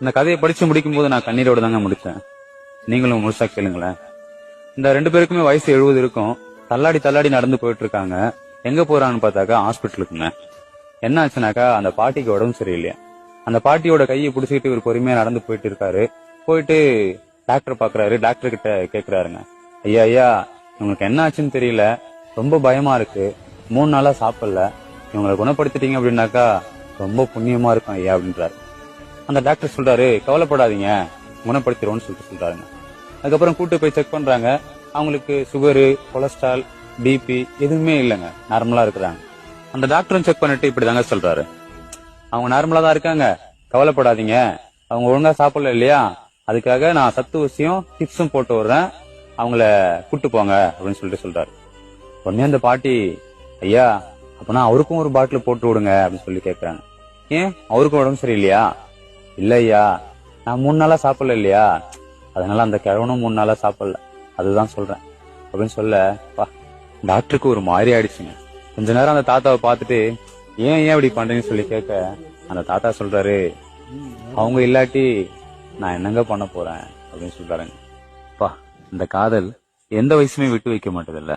இந்த கதையை படிச்சு முடிக்கும் போது நான் கண்ணீரோட தாங்க முடிச்சேன். நீங்களும் முழுசா கேளுங்களேன். இந்த 2 பேருக்குமே வயசு 70 இருக்கும். தள்ளாடி தள்ளாடி நடந்து போயிட்டு இருக்காங்க. எங்க போறாங்கன்னு பார்த்தாக்கா ஹாஸ்பிட்டலுக்குங்க. என்ன ஆச்சுனாக்கா அந்த பாட்டிக்கு உடம்பு சரியில்லையா. அந்த பாட்டியோட கையை பிடிச்சிக்கிட்டு இவர் பொறுமையா நடந்து போயிட்டு இருக்காரு. போயிட்டு டாக்டர் பாக்குறாரு. டாக்டர் கிட்ட கேக்குறாருங்க, ஐயா ஐயா இவங்களுக்கு என்ன ஆச்சுன்னு தெரியல, ரொம்ப பயமா இருக்கு, 3 நாளா சாப்பிடல, இவங்களை குணப்படுத்திட்டீங்க அப்படின்னாக்கா ரொம்ப புண்ணியமா இருக்கும் ஐயா அப்படின்றாரு. அந்த டாக்டர் சொல்றாரு, கவலைப்படாதீங்க, குணப்படுத்திடுவோம்னு சொல்றாருங்க. அதுக்கப்புறம் கூட்டு போய் செக் பண்றாங்க. அவங்களுக்கு சுகரு, கொலஸ்ட்ரால், பிபி எதுவுமே இல்லைங்க, நார்மலா இருக்கிறாங்க. அந்த டாக்டரும் செக் பண்ணிட்டு இப்படிதாங்க சொல்றாரு, அவங்க நார்மலா தான் இருக்காங்க, கவலைப்படாதீங்க, அவங்க ஒழுங்கா சாப்பிடல இல்லையா, அதுக்காக நான் சத்து ஊசியும் டிப்ஸும் போட்டு விடுறேன், அவங்கள கூட்டு போங்க அப்படின்னு சொல்றாரு. உடனே அந்த பாட்டி, ஐயா அப்பனா அவருக்கும் ஒரு பாட்டில் போட்டு விடுங்க அப்படின்னு சொல்லி கேக்குறாங்க. ஏன் அவருக்கும் உடம்பு சரியில்லையா? இல்ல ஐயா, நான் 3 நாளா சாப்பிடல இல்லையா, அதனால அந்த கிழவனும் 3 நாளா சாப்பிடல, அதுதான் சொல்றேன் அப்படின்னு சொல்ல டாக்டருக்கு ஒரு மாதிரி ஆயிடுச்சுங்க. கொஞ்ச நேரம் அந்த தாத்தாவை பார்த்துட்டு, ஏன் இப்படி பண்றீங்கன்னு சொல்லி கேட்க அந்த தாத்தா சொல்றாரு, அவங்க இல்லாட்டி நான் என்னங்க பண்ண போறேன் அப்படின்னு சொல்றாருங்க. இந்த காதல் எந்த வயசுமே விட்டு வைக்க மாட்டதில்ல.